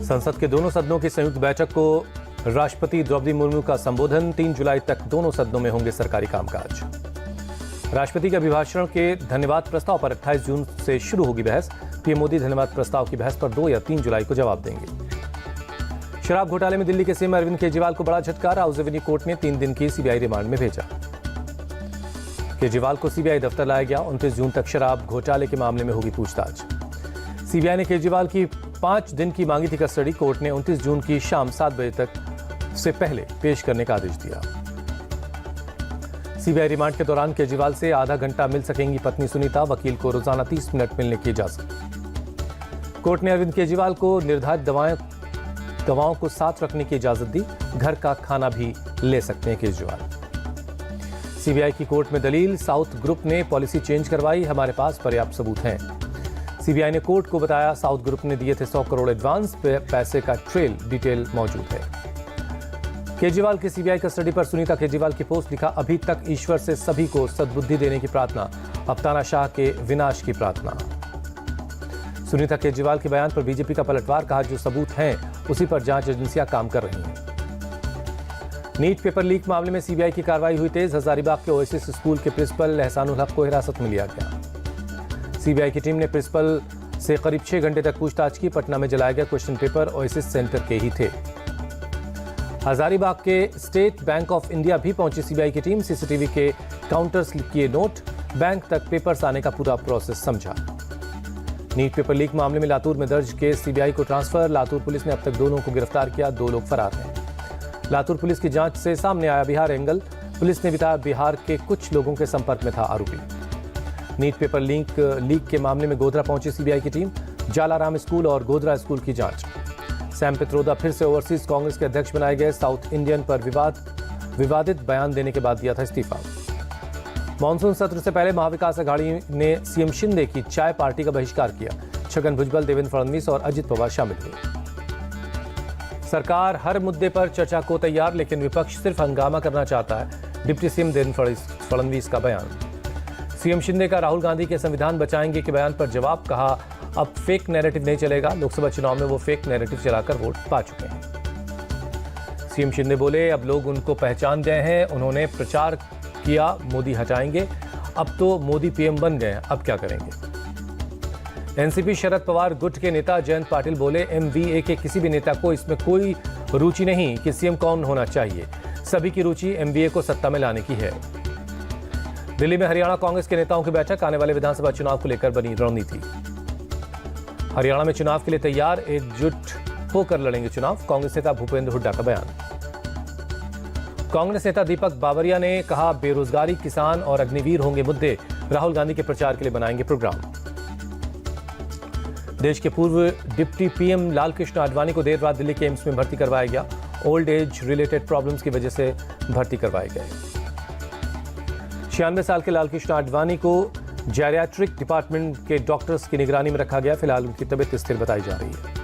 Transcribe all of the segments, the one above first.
संसद के दोनों सदनों की संयुक्त बैठक को राष्ट्रपति द्रौपदी मुर्मू का संबोधन। 3 जुलाई तक दोनों सदनों में होंगे सरकारी कामकाज। राष्ट्रपति के अभिभाषण के धन्यवाद प्रस्ताव पर 28 जून से शुरू होगी बहस। पीएम मोदी धन्यवाद प्रस्ताव की बहस पर 2 या 3 जुलाई को जवाब देंगे। शराब घोटाले में दिल्ली के सीएम अरविंद केजरीवाल को बड़ा झटका। राउज एवेन्यू कोर्ट ने 3 दिन की सीबीआई रिमांड में भेजा। केजरीवाल को सीबीआई दफ्तर लाया गया। 29 जून तक शराब घोटाले के मामले में होगी पूछताछ। सीबीआई ने केजरीवाल की 5 दिन की मांगी थी कस्टडी। कोर्ट ने 29 जून की शाम 7 बजे तक से पहले पेश करने का आदेश दिया। सीबीआई रिमांड के दौरान केजरीवाल से आधा घंटा मिल सकेंगी पत्नी सुनीता। वकील को रोजाना 30 मिनट मिलने की इजाजत। कोर्ट ने अरविंद केजरीवाल को निर्धारित दवाओं को साथ रखने की इजाजत दी। घर का खाना भी ले सकते हैं केजरीवाल। सीबीआई की कोर्ट में दलील, साउथ ग्रुप ने पॉलिसी चेंज करवाई, हमारे पास पर्याप्त सबूत हैं। सीबीआई ने कोर्ट को बताया साउथ ग्रुप ने दिए थे 100 करोड़ एडवांस, पैसे का ट्रेल डिटेल मौजूद है। केजरीवाल की सीबीआई कस्टडी पर सुनीता केजरीवाल की पोस्ट लिखा, अभी तक ईश्वर से सभी को सद्बुद्धि देने की प्रार्थना, अब तानाशाह के विनाश की प्रार्थना। सुनीता केजरीवाल के बयान पर बीजेपी का पलटवार, कहा जो सबूत हैं उसी पर जांच एजेंसियां काम कर रही हैं। नीट पेपर लीक मामले में सीबीआई की कार्रवाई हुई तेज। हजारीबाग के ओएसिस स्कूल के प्रिंसिपल एहसानुल हक को हिरासत में लिया गया। सीबीआई की टीम ने प्रिंसिपल से करीब 6 घंटे तक पूछताछ की। पटना में जलाया गया क्वेश्चन पेपर ओएसिस सेंटर के ही थे। हजारीबाग के स्टेट बैंक ऑफ इंडिया भी पहुंची सीबीआई की टीम। सीसीटीवी के काउंटर्स किए नोट, बैंक तक पेपर्स आने का पूरा प्रोसेस समझा। नीट पेपर लीक मामले में लातूर में दर्ज केस सीबीआई को ट्रांसफर। लातूर पुलिस ने अब तक दोनों को गिरफ्तार किया, 2 लोग फरार हैं। लातूर पुलिस की जांच से सामने आया बिहार एंगल। पुलिस ने बताया बिहार के कुछ लोगों के संपर्क में था आरोपी। नीट पेपर लीक के मामले में गोधरा पहुंची सीबीआई की टीम। जालाराम स्कूल और गोधरा स्कूल की जांच। सैम पित्रोदा फिर से ओवरसीज कांग्रेस के अध्यक्ष बनाए गए। साउथ इंडियन पर विवादित बयान देने के बाद दिया था इस्तीफा। मानसून सत्र से पहले महाविकास अघाड़ी ने सीएम शिंदे की चाय पार्टी का बहिष्कार किया। छगन भुजबल, देवेंद्र फडणवीस और अजित पवार शामिल हुए। सरकार हर मुद्दे पर चर्चा को तैयार, लेकिन विपक्ष सिर्फ हंगामा करना चाहता है। डिप्टी सीएम देवेंद्र फडणवीस का बयान। सीएम शिंदे का राहुल गांधी के संविधान बचाएंगे के बयान पर जवाब, कहा अब फेक नैरेटिव नहीं चलेगा। लोकसभा चुनाव में वो फेक नैरेटिव चलाकर वोट पा चुके हैं। सीएम शिंदे बोले अब लोग उनको पहचान गए हैं। उन्होंने प्रचार किया मोदी हटाएंगे, अब तो मोदी पीएम बन गए हैं, अब क्या करेंगे। एनसीपी शरद पवार गुट के नेता जयंत पाटिल बोले एमवीए के किसी भी नेता को इसमें कोई रुचि नहीं कि सीएम कौन होना चाहिए, सभी की रुचि एमवीए को सत्ता में लाने की है। दिल्ली में हरियाणा कांग्रेस के नेताओं की बैठक, आने वाले विधानसभा चुनाव को लेकर बनी रणनीति। हरियाणा में चुनाव के लिए तैयार, एकजुट होकर लड़ेंगे चुनाव, कांग्रेस नेता भूपेंद्र हुड्डा का बयान। कांग्रेस नेता दीपक बावरिया ने कहा बेरोजगारी, किसान और अग्निवीर होंगे मुद्दे, राहुल गांधी के प्रचार के लिए बनाएंगे प्रोग्राम। देश के पूर्व डिप्टी पीएम लालकृष्ण आडवाणी को देर रात दिल्ली के एम्स में भर्ती करवाया गया। ओल्ड एज रिलेटेड प्रॉब्लम्स की वजह से भर्ती करवाए गए। 96 साल के लालकृष्ण आडवाणी को जैरियाट्रिक डिपार्टमेंट के डॉक्टर्स की निगरानी में रखा गया। फिलहाल उनकी तबीयत स्थिर बताई जा रही है।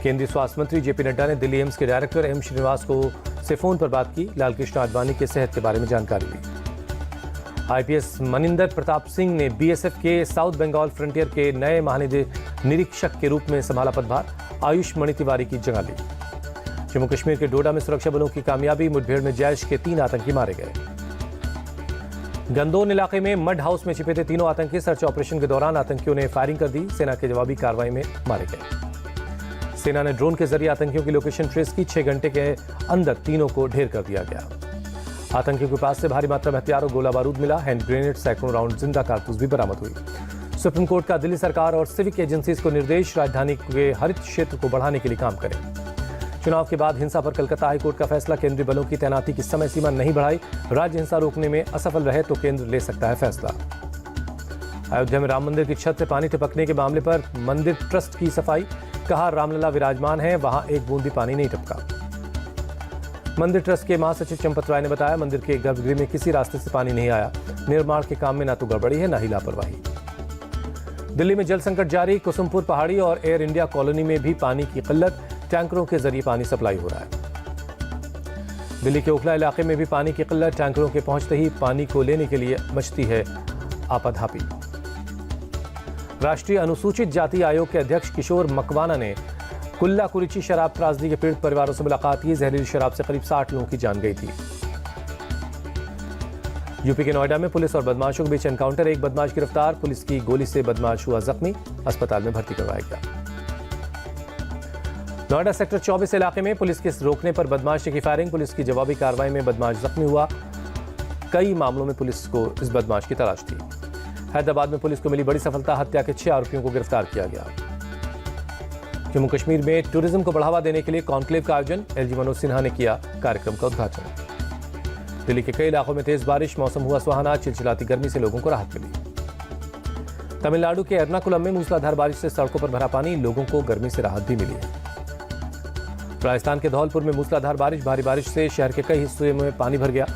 केंद्रीय स्वास्थ्य मंत्री जेपी नड्डा ने दिल्ली एम्स के डायरेक्टर एम श्रीनिवास को से फोन पर बात की। लालकृष्ण आडवाणी के सेहत के बारे में जानकारी ली। आईपीएस मनिंदर प्रताप सिंह ने बीएसएफ के साउथ बंगाल फ्रंटियर के नए महानिरीक्षक के रूप में संभाला पदभार। आयुष मणि तिवारी की जगह ली। जम्मू कश्मीर के डोडा में सुरक्षा बलों की कामयाबी, मुठभेड़ में जैश के 3 आतंकी मारे गए। गंदोन इलाके में मड हाउस में छिपे थे 3 आतंकी। सर्च ऑपरेशन के दौरान आतंकियों ने फायरिंग कर दी। सेना के जवाबी कार्रवाई में मारे गए। सेना ने ड्रोन के जरिए आतंकियों की लोकेशन ट्रेस की। 6 घंटे के अंदर तीनों को ढेर कर दिया गया। आतंकियों के पास से भारी मात्रा में हथियार और गोला बारूद मिला। हैंड ग्रेनेड, सैकड़ों राउंड जिंदा कारतूस भी बरामद हुई। सुप्रीम कोर्ट का दिल्ली सरकार और सिविक एजेंसीज को निर्देश, राजधानी के हरित क्षेत्र को बढ़ाने के लिए काम करें। चुनाव के बाद हिंसा पर कलकत्ता हाईकोर्ट का फैसला, केंद्रीय बलों की तैनाती की समय सीमा नहीं बढ़ाई। राज्य हिंसा रोकने में असफल रहे तो केंद्र ले सकता है फैसला। अयोध्या में राम मंदिर की छत से पानी टपकने के मामले पर मंदिर ट्रस्ट की सफाई, कहा रामलला विराजमान है, वहां एक बूंद भी पानी नहीं टपका। मंदिर ट्रस्ट के महासचिव चंपत राय ने बताया मंदिर के गर्भगृह में किसी रास्ते से पानी नहीं आया। निर्माण के काम में न तो गड़बड़ी है न ही लापरवाही। दिल्ली में जल संकट जारी, कुसुमपुर पहाड़ी और एयर इंडिया कॉलोनी में भी पानी की किल्लत, टैंकरों के जरिए पानी सप्लाई हो रहा है। दिल्ली के ओखला इलाके में भी पानी की किल्लत, टैंकरों के पहुंचते ही पानी को लेने के लिए मचती है आपाधापी। राष्ट्रीय अनुसूचित जाति आयोग के अध्यक्ष किशोर मकवाना ने कुल्ला कुरिची शराब त्रासदी के पीड़ित परिवारों से मुलाकात की। जहरीली शराब से करीब 60 लोगों की जान गई थी। यूपी के नोएडा में पुलिस और बदमाशों के बीच एनकाउंटर। एक बदमाश गिरफ्तार। पुलिस की गोली से बदमाश हुआ जख्मी, अस्पताल में भर्ती करवाया गया। नोएडा सेक्टर 24 इलाके में पुलिस के रोकने पर बदमाश की फायरिंग। पुलिस की जवाबी कार्रवाई में बदमाश जख्मी हुआ। कई मामलों में पुलिस को इस बदमाश की तलाश थी। हैदराबाद में पुलिस को मिली बड़ी सफलता। हत्या के 6 आरोपियों को गिरफ्तार किया गया। जम्मू कश्मीर में टूरिज्म को बढ़ावा देने के लिए कॉन्क्लेव का आयोजन। एलजी मनोज सिन्हा ने किया कार्यक्रम का उद्घाटन। दिल्ली के कई इलाकों में तेज बारिश। मौसम हुआ सुहाना। चिलचिलाती गर्मी से लोगों को राहत मिली। तमिलनाडु के एर्नाकुलम में मूसलाधार बारिश से सड़कों पर भरा पानी। लोगों को गर्मी से राहत भी मिली है। राजस्थान के धौलपुर में मूसलाधार बारिश। भारी बारिश से शहर के कई हिस्सों में पानी भर गया।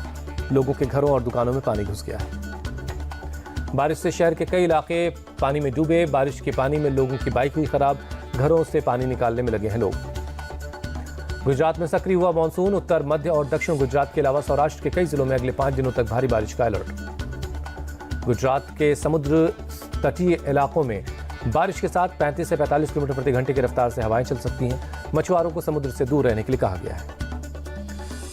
लोगों के घरों और दुकानों में पानी घुस गया है। बारिश से शहर के कई इलाके पानी में डूबे। बारिश के पानी में लोगों की बाइक हुई खराब। घरों से पानी निकालने में लगे हैं लोग। गुजरात में सक्रिय हुआ मानसून। उत्तर, मध्य और दक्षिण गुजरात के अलावा सौराष्ट्र के कई जिलों में अगले 5 दिनों तक भारी बारिश का अलर्ट। गुजरात के समुद्र तटीय इलाकों में बारिश के साथ 35 से 45 किलोमीटर प्रति घंटे की रफ्तार से हवाएं चल सकती हैं। मछुआरों को समुद्र से दूर रहने के लिए कहा गया है।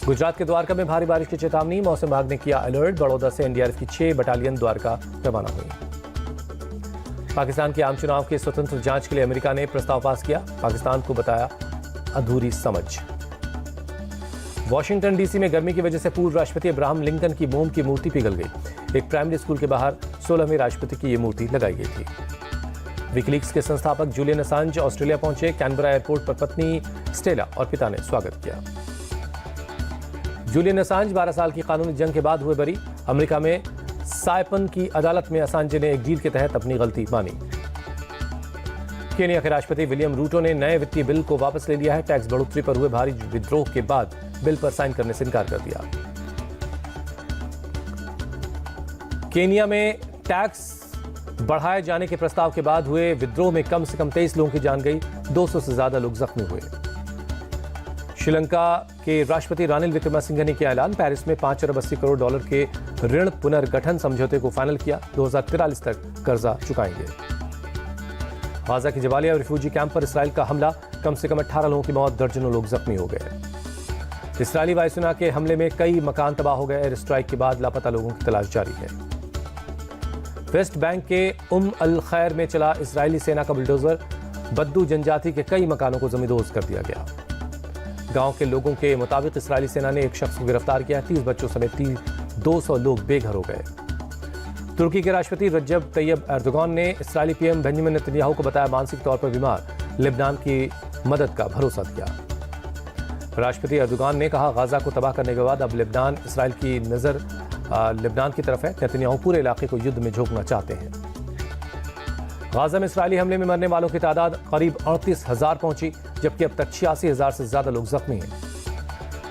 गुजरात के द्वारका में भारी बारिश की चेतावनी। मौसम विभाग ने किया अलर्ट। बड़ौदा से एनडीआरएफ की 6 बटालियन द्वारका रवाना हुई। पाकिस्तान के आम चुनाव की स्वतंत्र जांच के लिए अमेरिका ने प्रस्ताव पास किया। पाकिस्तान को बताया अधूरी समझ। वॉशिंगटन डीसी में गर्मी की वजह से पूर्व राष्ट्रपति अब्राहम लिंकन की मोम की मूर्ति पिघल गई। एक प्राइमरी स्कूल के बाहर 16वें राष्ट्रपति की यह मूर्ति लगाई गई थी। विकीलीक्स के संस्थापक जूलियन असांज ऑस्ट्रेलिया पहुंचे। कैनबरा एयरपोर्ट पर पत्नी स्टेला और पिता ने स्वागत किया। जूलियन असांज 12 साल की कानूनी जंग के बाद हुए बरी। अमेरिका में साइपन की अदालत में असांज ने एक डील के तहत अपनी गलती मानी। केनिया के राष्ट्रपति विलियम रूटो ने नए वित्तीय बिल को वापस ले लिया है। टैक्स बढ़ोतरी पर हुए भारी विद्रोह के बाद बिल पर साइन करने से इनकार कर दिया। केनिया में टैक्स बढ़ाए जाने के प्रस्ताव के बाद हुए विद्रोह में कम से कम 23 लोगों की जान गई। 200 से ज्यादा लोग जख्मी हुए। श्रीलंका के राष्ट्रपति रानिल विक्रमसिंघे ने किया ऐलान। पेरिस में 5 अरब 80 करोड़ डॉलर के ऋण पुनर्गठन समझौते को फाइनल किया। 2043 तक कर्जा चुकाएंगे। गाजा की जबालिया रिफ्यूजी कैंप पर इसराइल का हमला। कम से कम 18 लोगों की मौत, दर्जनों लोग जख्मी हो गए। इसराइली वायुसेना के हमले में कई मकान तबाह हो गए। एयर स्ट्राइक के बाद लापता लोगों की तलाश जारी है। वेस्ट बैंक के अल खैर में चला इसराइली सेना का बुलडोजर। बद्दू जनजाति के कई मकानों को जमींदोज कर दिया गया। गांव के लोगों के मुताबिक इसराइली सेना ने एक शख्स को गिरफ्तार किया। 30 बच्चों समेत 200 लोग बेघर हो गए। तुर्की के राष्ट्रपति रज्जब तैयब एर्दोगान ने इसराइली पीएम बेंजामिन नेतन्याहू को बताया मानसिक तौर पर बीमार। लेबनान की मदद का भरोसा दिया। राष्ट्रपति एर्दोगान ने कहा गाजा को तबाह करने के बाद अब लेबनान इसराइल की नजर लेबनान की तरफ है। नेतन्याहू पूरे इलाके को युद्ध में झोंकना चाहते हैं। गाजा में इसराइली हमले में मरने वालों की तादाद करीब 38,000 पहुंची, जबकि अब तक 86,000 से ज्यादा लोग जख्मी हैं।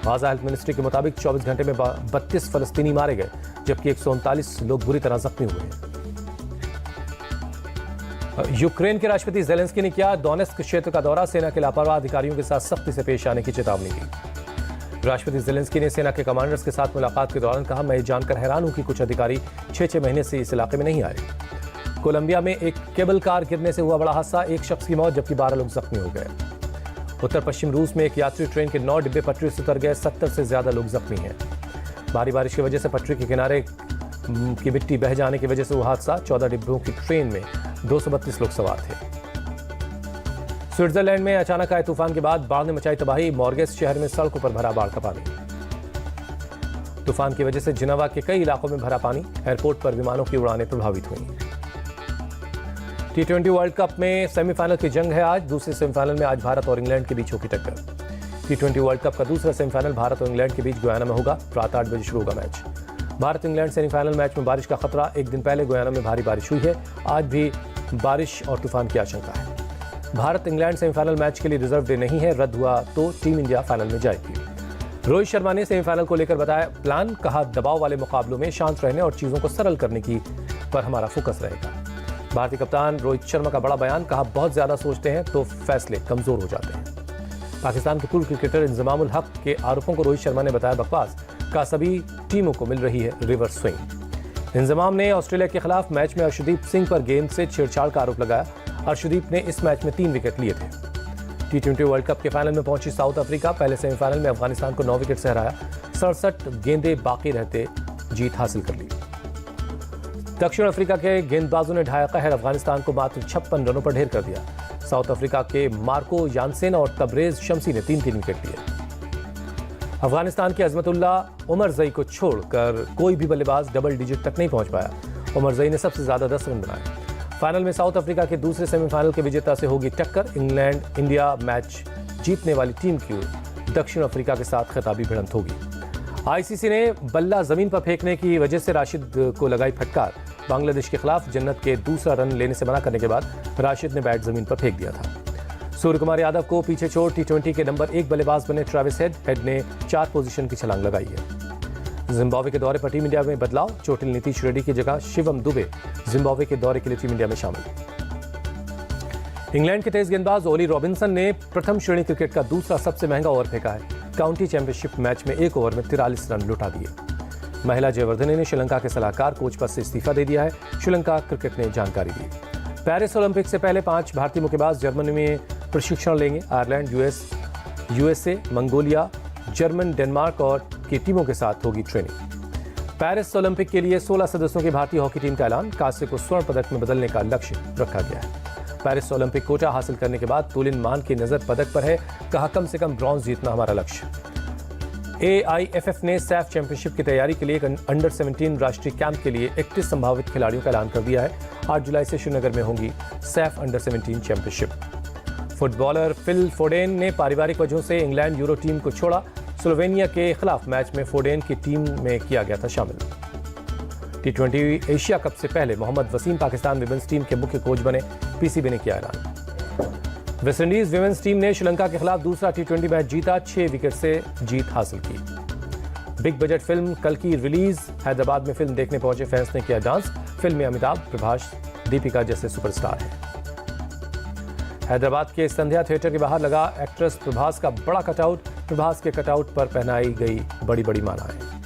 गाजा हेल्थ मिनिस्ट्री के मुताबिक 24 घंटे में 32 फलस्तीनी मारे गए, जबकि 139 लोग बुरी तरह जख्मी हुए हैं। यूक्रेन के राष्ट्रपति ज़ेलेंस्की ने किया डोनेस्क क्षेत्र का दौरा। सेना के लापरवाह अधिकारियों के साथ सख्ती से पेश आने की चेतावनी दी। राष्ट्रपति ज़ेलेंस्की ने सेना के कमांडर्स के साथ मुलाकात के दौरान कहा, मैं ये जानकर हैरान हूं कि कुछ अधिकारी 6-6 महीने से इस इलाके में नहीं आए। कोलंबिया में एक केबल कार गिरने से हुआ बड़ा हादसा। 1 शख्स की मौत, जबकि 12 लोग जख्मी हो गए। उत्तर पश्चिम रूस में एक यात्री ट्रेन के 9 डिब्बे पटरी से उतर गए। 70 से ज्यादा लोग जख्मी हैं। भारी बारिश की वजह से पटरी के किनारे की मिट्टी बह जाने की वजह से हुआ हादसा। 14 डिब्बों की ट्रेन में 232 लोग सवार थे। स्विट्जरलैंड में अचानक आए तूफान के बाद बाढ़ ने मचाई तबाही। मॉर्गेस शहर में सड़कों पर भरा बाढ़ का पानी। तूफान की वजह से जिनेवा के कई इलाकों में भरा पानी। एयरपोर्ट पर विमानों की उड़ानें प्रभावित हुई। T20 वर्ल्ड कप में सेमीफाइनल की जंग है आज। दूसरे सेमीफाइनल में आज भारत और इंग्लैंड के बीच होगी टक्कर। T20 वर्ल्ड कप का दूसरा सेमीफाइनल भारत और इंग्लैंड के बीच गुयाना में होगा। रात 8 बजे शुरू होगा match. Bharat England semifinal match में बारिश का खतरा। एक दिन पहले गुयाना में भारी बारिश हुई है। आज भी बारिश और तूफान की आशंका है। भारत इंग्लैंड सेमीफाइनल मैच के लिए रिजर्व डे नहीं है। रद्द हुआ तो टीम इंडिया फाइनल में जाएगी। रोहित शर्मा ने सेमीफाइनल को लेकर बताया प्लान। कहा, दबाव वाले मुकाबलों में शांत रहने और चीजों को सरल करने की पर हमारा फोकस रहेगा। भारतीय कप्तान रोहित शर्मा का बड़ा बयान। कहा, बहुत ज्यादा सोचते हैं तो फैसले कमजोर हो जाते हैं। पाकिस्तान के पूर्व क्रिकेटर इंजमामुल हक के आरोपों को रोहित शर्मा ने बताया बकवास। कहा, सभी टीमों को मिल रही है रिवर्स स्विंग। इंजमाम ने ऑस्ट्रेलिया के खिलाफ मैच में अर्शदीप सिंह पर गेंद से छेड़छाड़ का आरोप लगाया। अर्शदीप ने इस मैच में 3 विकेट लिए थे। T20 वर्ल्ड कप के फाइनल में पहुंची साउथ अफ्रीका। पहले सेमीफाइनल में अफगानिस्तान को 9 विकेट से हराया। 67 गेंदें बाकी रहते जीत हासिल कर ली। दक्षिण अफ्रीका के गेंदबाजों ने ढाया कहर, अफगानिस्तान को मात्र 56 रनों पर ढेर कर दिया। साउथ अफ्रीका के मार्को यानसेन और तबरेज शम्सी ने 3-3 विकेट लिए। अफगानिस्तान के अजमतुल्ला उमरजई को छोड़कर कोई भी बल्लेबाज डबल डिजिट तक नहीं पहुंच पाया। उमरजई ने सबसे ज्यादा 10 रन बनाए। फाइनल में साउथ अफ्रीका के दूसरे सेमीफाइनल के विजेता से होगी टक्कर। इंग्लैंड इंडिया मैच जीतने वाली टीम की दक्षिण अफ्रीका के साथ खिताबी भिड़ंत होगी। आईसीसी ने बल्ला जमीन पर फेंकने की वजह से राशिद को लगाई फटकार। बांग्लादेश के खिलाफ जन्नत के दूसरा रन लेने से मना करने के बाद राशिद ने बैट जमीन पर फेंक दिया था। सूर्यकुमार यादव को पीछे छोड़ T20 के नंबर 1 बल्लेबाज बने ट्रेविस हेड ने 4 पोजीशन की छलांग लगाई है। जिम्बाब्वे के दौरे पर टीम इंडिया में बदलाव। चोटिल नीतीश रेड्डी की जगह शिवम दुबे जिम्बाब्वे के दौरे के लिए टीम इंडिया में शामिल। इंग्लैंड के तेज गेंदबाज ओली रॉबिन्सन ने प्रथम श्रेणी क्रिकेट का दूसरा सबसे महंगा ओवर फेंका है। काउंटी चैंपियनशिप मैच में 1 ओवर में 43 रन लुटा दिए। महिला जयवर्धने ने श्रीलंका के सलाहकार कोच पद से इस्तीफा दे दिया है। श्रीलंका क्रिकेट ने जानकारी दी। पेरिस ओलंपिक से पहले 5 भारतीय मुक्केबाज जर्मनी में प्रशिक्षण लेंगे। Ireland, USA, Mongolia, German, Denmark और की टीमों के साथ होगी ट्रेनिंग। पेरिस ओलंपिक के लिए 16 सदस्यों की भारतीय हॉकी टीम का ऐलान। कांस्य को स्वर्ण पदक में बदलने का लक्ष्य रखा गया है। पेरिस ओलंपिक कोटा हासिल करने के बाद तुलिन मान की नजर पदक पर है। कहा, कम से कम ब्रॉन्ज जीतना हमारा लक्ष्य। AIFF ने सैफ चैंपियनशिप की तैयारी के लिए एक अंडर 17 राष्ट्रीय कैंप के लिए 31 संभावित खिलाड़ियों का ऐलान कर दिया है। 8 जुलाई से श्रीनगर में होगी Saif under 17 championship. Footballer Phil Foden ने पारिवारिक वजहों से इंग्लैंड यूरो टीम को छोड़ा। स्लोवेनिया के खिलाफ मैच में फोडेन की टीम में किया गया था शामिल। T20 एशिया कप से पहले मोहम्मद वसीम पाकिस्तान विमेंस टीम के मुख्य कोच बने। PCB ने किया ऐलान। वेस्टइंडीज विमेंस टीम ने श्रीलंका के खिलाफ दूसरा T20 मैच जीता। 6 विकेट से जीत हासिल की। बिग बजट फिल्म कल की रिलीज। हैदराबाद में फिल्म देखने पहुंचे फैंस ने किया डांस। फिल्म में अमिताभ, प्रभास, दीपिका जैसे सुपरस्टार हैं। हैदराबाद के संध्या थिएटर के बाहर लगा एक्ट्रेस प्रभास का बड़ा कटआउट। प्रभास के कटआउट पर पहनाई गई बड़ी बड़ी मालाएं।